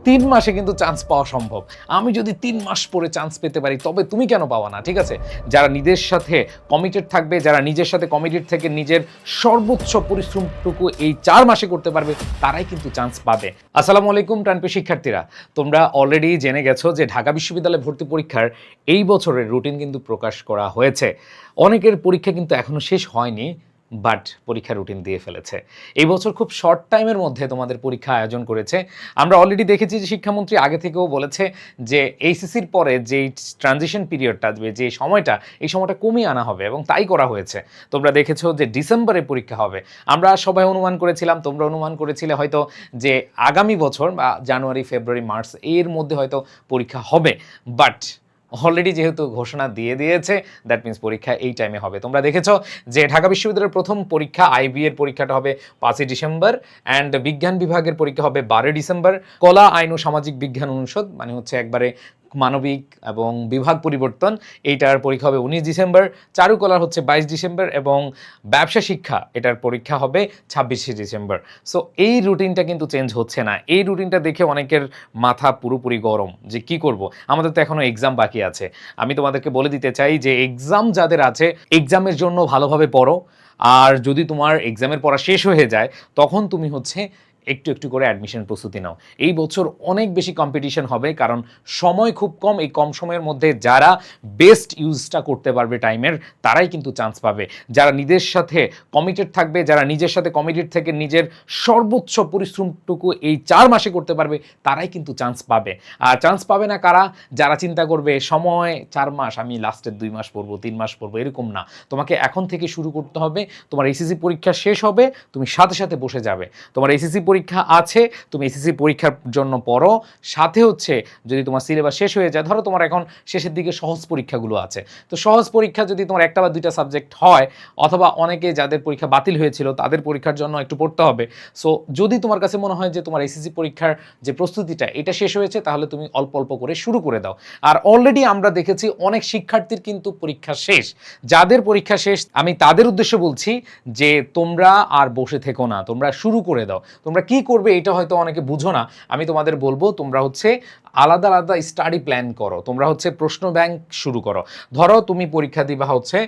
3 মাসে কিন্তু চান্স পাওয়া সম্ভব। আমি যদি 3 মাস পরে চান্স পেতে পারি তবে তুমি কেন পাওয়া না? ঠিক আছে? যারা নিজের সাথে কমিটেড থাকবে, যারা নিজের সাথে কমিটেড থেকে নিজের সর্বোচ্চ পরিশ্রমটুকু এই 4 মাসে করতে পারবে তারাই কিন্তু চান্স পাবে। আসসালামু আলাইকুম প্রাণপ্রিয় শিক্ষার্থীরা। তোমরা অলরেডি জেনে গেছো যে ঢাকা বিশ্ববিদ্যালয়ে ভর্তি পরীক্ষার এই বছরের রুটিন কিন্তু প্রকাশ করা হয়েছে। অনেকের পরীক্ষা কিন্তু এখনো শেষ হয়নি, বাট পরীক্ষা রুটিন দিয়ে ফেলেছে। এই বছর খুব শর্ট টাইমের মধ্যে তোমাদের পরীক্ষা আয়োজন করেছে। আমরা অলরেডি দেখেছি যে শিক্ষামন্ত্রী আগে থেকেও বলেছে যে এইচএসসির পরে যেই ট্রানজিশন পিরিয়ডটা আসবে, যে সময়টা, এই সময়টা কমিয়ে আনা হবে এবং তাই করা হয়েছে। তোমরা দেখেছো যে ডিসেম্বরে পরীক্ষা হবে। আমরা সবাই অনুমান করেছিলাম, তোমরা অনুমান করেছিলে হয়তো যে আগামী বছর বা জানুয়ারি, ফেব্রুয়ারি, মার্চ এর মধ্যে হয়তো পরীক্ষা হবে, বাট অলরেডি যেহেতু ঘোষণা দিয়ে দিয়েছে, দ্যাট মিনস পরীক্ষা এই টাইমে হবে। তোমরা দেখেছো যে ঢাকা বিশ্ববিদ্যালয়ের প্রথম পরীক্ষা আইবি এর পরীক্ষাটা হবে 5ই ডিসেম্বর, অ্যান্ড বিজ্ঞান বিভাগের পরীক্ষা হবে 12 ডিসেম্বর। কলা, আইন ও সামাজিক বিজ্ঞান অনুষদ মানে হচ্ছে একবারে মানবিক এবং বিভাগ পরিবর্তন, এইটার পরীক্ষা হবে 19 ডিসেম্বর। চারুকলার হচ্ছে 22 ডিসেম্বর এবং ব্যবসা শিক্ষা এটার পরীক্ষা হবে 26 ডিসেম্বর। সো এই রুটিনটা কিন্তু চেঞ্জ হচ্ছে না। এই রুটিনটা দেখে অনেকের মাথা পুরোপুরি গরম যে কি করব, আমাদের তো এখনো এক্সাম বাকি আছে। আমি তোমাদেরকে বলে দিতে চাই যে এক্সাম যাদের আছে, এক্সামের জন্য ভালোভাবে পড়ো। আর যদি তোমার এক্সামের পড়া শেষ হয়ে যায় তখন তুমি হচ্ছে একটু একটু করে অ্যাডমিশন প্রস্তুতি নাও। এই বছর অনেক বেশি কম্পিটিশন হবে, কারণ সময় খুব কম। এই কম সময়ের মধ্যে যারা বেস্ট ইউজটা করতে পারবে টাইমের, তারাই কিন্তু চান্স পাবে। যারা নিজের সাথে কমিটেড থাকবে, যারা নিজের সাথে কমিটেড থেকে নিজের সর্বোচ্চ পরিশ্রমটুকু এই 4 মাসে করতে পারবে, তারাই কিন্তু চান্স পাবে। আর চান্স পাবে না কারা? যারা চিন্তা করবে সময় 4 মাস, আমি লাস্টের 2 মাস পড়বো, 3 মাস পড়বো, এরকম না। তোমাকে এখন থেকে শুরু করতে হবে। তোমার এসএসসি পরীক্ষা শেষ হবে, তুমি সাথে সাথে বসে যাবে। তোমার এসএসসি পরীক্ষা আছে, তুমি এসএসসি পরীক্ষার জন্য পড়ো। সাথে হচ্ছে যদি তোমার সিলেবাস শেষ হয়ে যায়, ধরো তোমার এখন শেষের দিকে সহজ পরীক্ষাগুলো আছে, তো সহজ পরীক্ষা যদি তোমার একটা বা দুইটা সাবজেক্ট হয়, অথবা অনেকে যাদের পরীক্ষা বাতিল হয়েছিল তাদের পরীক্ষার জন্য একটু পড়তে হবে। সো যদি তোমার কাছে মনে হয় যে তোমার এসএসসি পরীক্ষার যে প্রস্তুতিটা এটা শেষ হয়েছে, তাহলে তুমি অল্প অল্প করে শুরু করে দাও। আর অলরেডি আমরা দেখেছি অনেক শিক্ষার্থীর কিন্তু পরীক্ষা শেষ। যাদের পরীক্ষা শেষ আমি তাদের উদ্দেশ্যে বলছি যে তোমরা আর বসে থেকো না, তোমরা শুরু করে দাও। তোমরা কি করবে এটা হয়তো অনেকে বুঝো না। আমি তোমাদের বলবো তোমরা হচ্ছে আলাদা আলাদা স্টাডি প্ল্যান করো। তোমরা হচ্ছে প্রশ্ন ব্যাংক শুরু করো। ধরো তুমি পরীক্ষা দিবা হচ্ছে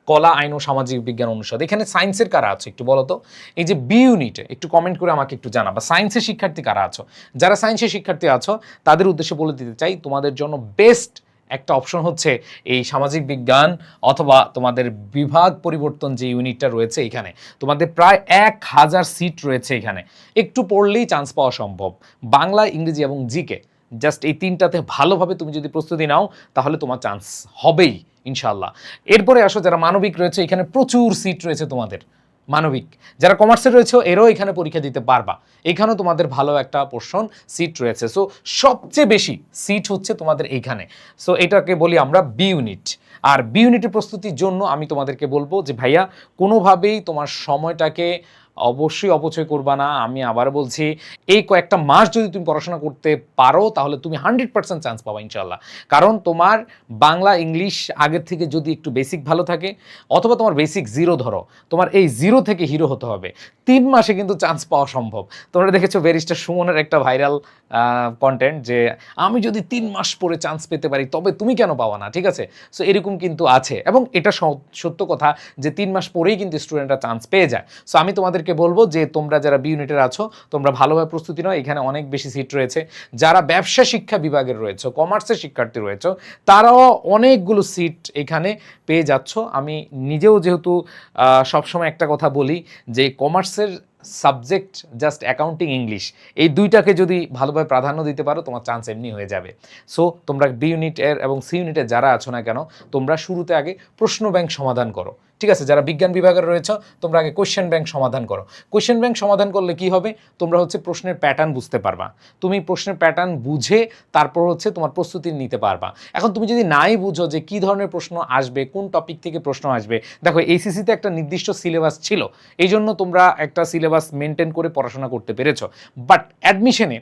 কলা, আইন ও সামাজিক বিজ্ঞান অনুষদ। এখানে সায়েন্সের কারা আছে একটু বলো তো? এই যে বি ইউনিটে একটু কমেন্ট করে আমাকে একটু জানাবা সায়েন্সের শিক্ষার্থী কারা আছো। যারা সায়েন্সের শিক্ষার্থী আছো তাদের উদ্দেশ্যে বলে দিতে চাই, তোমাদের জন্য বেস্ট একটা অপশন হচ্ছে এই সামাজিক বিজ্ঞান অথবা তোমাদের বিভাগ পরিবর্তন যে ইউনিটটা রয়েছে এখানে। তোমাদের প্রায় 1000 সিট রয়েছে এখানে। একটু পড়লেই চান্স পাওয়া সম্ভব। বাংলা, ইংরেজি এবং জিকে, জাস্ট এই তিনটাতে ভালোভাবে তুমি যদি প্রস্তুতি নাও তাহলে তোমার চান্স হবেই ইনশাল্লাহ। এরপরে আসো যারা মানবিক রয়েছে, এখানে প্রচুর সিট রয়েছে তোমাদের মানবিক। যারা কমার্সে রয়েছে এরাও এখানে পরীক্ষা দিতে পারবা, এখানেও তোমাদের ভালো একটা পোর্শন সিট রয়েছে। সো সবচেয়ে বেশি সিট হচ্ছে তোমাদের এইখানে। সো এটাকে বলি আমরা বি ইউনিট। আর বি ইউনিটের প্রস্তুতির জন্য আমি তোমাদেরকে বলবো যে ভাইয়া কোনোভাবেই তোমার সময়টাকে অবশ্যই অপচয় করবা না। আমি আবার বলছি, এই কয়েকটা মাস যদি তুমি পড়াশোনা করতে পারো তাহলে তুমি 100% চান্স পাবা ইনশাল্লাহ। কারণ তোমার বাংলা, ইংলিশ আগের থেকে যদি একটু বেসিক ভালো থাকে, অথবা তোমার বেসিক জিরো ধরো, তোমার এই জিরো থেকে হিরো হতে হবে। 3 মাসে কিন্তু চান্স পাওয়া সম্ভব। তোমরা দেখেছো ব্যারিস্টার সুমনের একটা ভাইরাল কন্টেন্ট যে আমি যদি 3 মাস পরে চান্স পেতে পারি তবে তুমি কেন পাওয়া না? ঠিক আছে? সো এরকম কিন্তু আছে, এবং এটা সত্য কথা যে 3 মাস পরেই কিন্তু স্টুডেন্টরা চান্স পেয়ে যায়। সো আমি তোমাদেরকে বলবো যে তোমরা যারা বি ইউনিটের আছো তোমরা ভালোভাবে প্রস্তুতি নাও। এখানে অনেক বেশি সিট রয়েছে। যারা ব্যবসা শিক্ষা বিভাগের রয়েছে, কমার্সের শিক্ষার্থী রয়েছে, তারাও অনেকগুলো সিট এখানে পেয়ে যাচ্ছ। আমি নিজেও যেহেতু সবসময় একটা কথা বলি যে কমার্সের সাবজেক্ট জাস্ট অ্যাকাউন্টিং, ইংলিশ, এই দুইটাকে যদি ভালোভাবে প্রাধান্য দিতে পারো তোমার চান্স এমনি হয়ে যাবে। সো তোমরা বি ইউনিটের এবং সি ইউনিটের যারা আছো না কেন, তোমরা শুরুতে আগে প্রশ্ন ব্যাংক সমাধান করো। ঠিক আছে? যারা বিজ্ঞান বিভাগের রয়েছে তোমরা আগে কোয়েশ্চেন ব্যাংক সমাধান করো। কোয়েশ্চেন ব্যাংক সমাধান করলে কি হবে? তোমরা হচ্ছে প্রশ্নের প্যাটার্ন বুঝতে পারবা। তুমি প্রশ্নের প্যাটার্ন বুঝে তারপর হচ্ছে তোমার প্রস্তুতি নিতে পারবা। এখন তুমি যদি নাই বুঝো যে কি ধরনের প্রশ্ন আসবে, কোন টপিক থেকে প্রশ্ন আসবে, দেখো এইচএসসিতে একটা নির্দিষ্ট সিলেবাস ছিল, এই জন্য তোমরা একটা সিলেবাস মেনটেন করে পড়াশোনা করতে পেরেছো। বাট অ্যাডমিশনে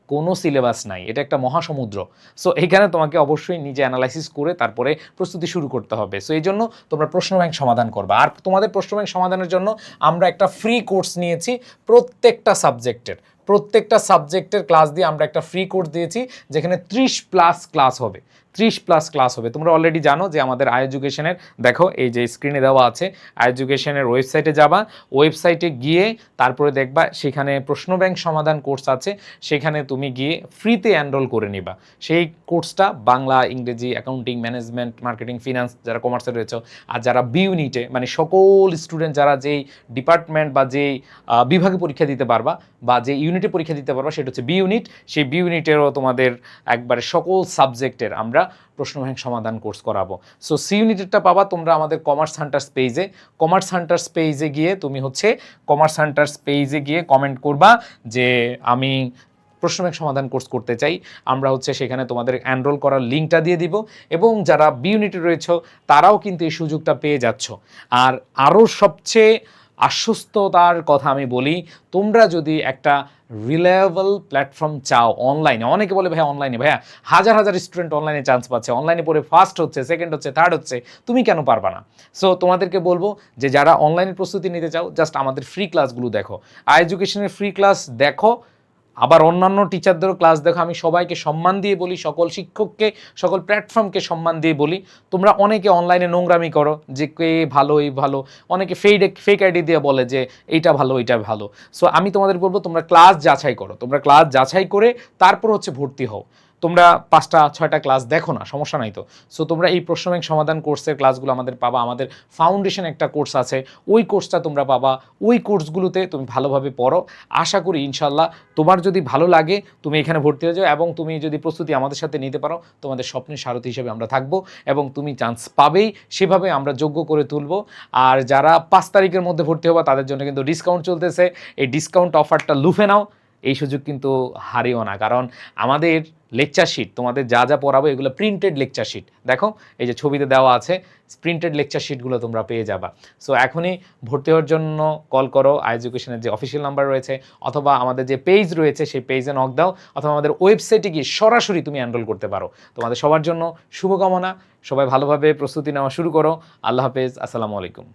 কোনো সিলেবাস নাই, এটা একটা মহাসমুদ্র। সো এইখানে তোমাকে অবশ্যই নিজে অ্যানালাইসিস করে তারপরে প্রস্তুতি শুরু করতে হবে। সো এই জন্য তোমরা প্রশ্ন ব্যাংক সমাধান করবা। আর তোমাদের প্রশ্ন ব্যাংক সমাধানের জন্য আমরা একটা ফ্রি কোর্স নিয়েছি প্রত্যেকটা সাবজেক্টের। প্রত্যেকটা সাবজেক্টের ক্লাস দিয়ে আমরা একটা ফ্রি কোর্স দিয়েছি, যেখানে 30+ ক্লাস হবে, 30+ ক্লাস হবে। তোমরা অলরেডি জানো যে আমাদের এডুকেশনের, দেখো এই যে স্ক্রিনে দেওয়া আছে, এডুকেশনের ওয়েবসাইটে যাবা, ওয়েবসাইটে গিয়ে তারপরে দেখবা সেখানে প্রশ্ন ব্যাংক সমাধান কোর্স আছে, সেখানে তুমি গিয়ে ফ্রিতে এনরোল করে নিবা। সেই কোর্সটা বাংলা, ইংরেজি, অ্যাকাউন্টিং, ম্যানেজমেন্ট, মার্কেটিং, ফিনান্স যারা কমার্সে রয়েছে, আর যারা বি ইউনিটে, মানে সকল স্টুডেন্ট যারা যেই ডিপার্টমেন্ট বা যেই বিভাগে পরীক্ষা দিতে পারবা বা যে ইউনিটে পরীক্ষা দিতে পারবা, সেটা হচ্ছে বি ইউনিট। সেই বি ইউনিটেরও তোমাদের একবারে সকল সাবজেক্টের আমরা প্রশ্ন ব্যাংক সমাধান কোর্স করাবো। সো সি ইউনিটেরটা পাবা তোমরা আমাদের কমার্স হান্টার্স পেজে। কমার্স হান্টার্স পেজে গিয়ে তুমি হচ্ছে কমার্স হান্টার্স পেজে গিয়ে কমেন্ট করবা যে আমি প্রশ্ন ব্যাংক সমাধান কোর্স করতে চাই। আমরা হচ্ছে সেখানে তোমাদের এনরোল করার লিঙ্কটা দিয়ে দিব, এবং যারা বি ইউনিটে রয়েছে তারাও কিন্তু এই সুযোগটা পেয়ে যাচ্ছ। আর আরও সবচেয়ে আশ্বস্ততার কথা আমি বলি, তোমরা যদি একটা রিলায়েবল প্ল্যাটফর্ম চাও অনলাইনে, অনেকে বলে ভাইয়া অনলাইনে, ভাইয়া হাজার হাজার স্টুডেন্ট অনলাইনে চান্স পাচ্ছে, অনলাইনে পড়ে ফার্স্ট হচ্ছে, সেকেন্ড হচ্ছে, থার্ড হচ্ছে, তুমি কেন পারবা না? সো তোমাদেরকে বলবো যে যারা অনলাইনের প্রস্তুতি নিতে চাও, জাস্ট আমাদের ফ্রি ক্লাসগুলো দেখো, এডুকেশনের ফ্রি ক্লাস দেখো, আবার অন্যান্য টিচারদেরও ক্লাস দেখো। আমি সবাইকে সম্মান দিয়ে বলি, সকল শিক্ষককে, সকল প্ল্যাটফর্মকে সম্মান দিয়ে বলি। তোমরা অনেকে অনলাইনে নোংরামি করো যে কে ভালো, এই ভালো, অনেকে ফেক আইডি দিয়ে বলে যে এইটা ভালো, এইটা ভালো। সো আমি তোমাদের বলবো তোমরা ক্লাস যাচাই করো, তোমরা ক্লাস যাচাই করে তারপর হচ্ছে ভর্তি হও। তোমরা 5টা 6টা ক্লাস দেখো না, সমস্যা নাই তো। সো তোমরা এই প্রশ্ন ব্যাংক সমাধান কোর্সের ক্লাসগুলো আমাদের পাবা। আমাদের ফাউন্ডেশন একটা কোর্স আছে, ওই কোর্সটা তোমরা পাবা। ওই কোর্সগুলোতে তুমি ভালোভাবে পড়ো। আশা করি ইনশাল্লাহ তোমার যদি ভালো লাগে তুমি এখানে ভর্তি হয়ে যাও, এবং তুমি যদি প্রস্তুতি আমাদের সাথে নিতে পারো, তোমাদের স্বপ্নের সারথি হিসেবে আমরা থাকবো, এবং তুমি চান্স পাবেই, সেভাবে আমরা যোগ্য করে তুলবো। আর যারা 5 তারিখের মধ্যে ভর্তি হবা তাদের জন্য কিন্তু ডিসকাউন্ট চলতেছে। এই ডিসকাউন্ট অফারটা লুফে নাও, এই সুযোগ কিন্তু হারিও না। কারণ আমাদের লেকচার শিট, তোমাদের যা যা পড়াবো এগুলো প্রিন্টেড লেকচার শিট, দেখো এই যে ছবিতে দেওয়া আছে, প্রিন্টেড লেকচার শিটগুলো তোমরা পেয়ে যাবা। সো এখনই ভর্তি হওয়ার জন্য কল করো, এডুকেশনের যে অফিসিয়াল নাম্বার রয়েছে, অথবা আমাদের যে পেজ রয়েছে সেই পেজে নক দাও, অথবা আমাদের ওয়েবসাইটে গিয়ে সরাসরি তুমি এনরোল করতে পারো। তোমাদের সবার জন্য শুভকামনা, সবাই ভালোভাবে প্রস্তুতি নেওয়া শুরু করো। আল্লাহ হাফেজ, আসসালামু আলাইকুম।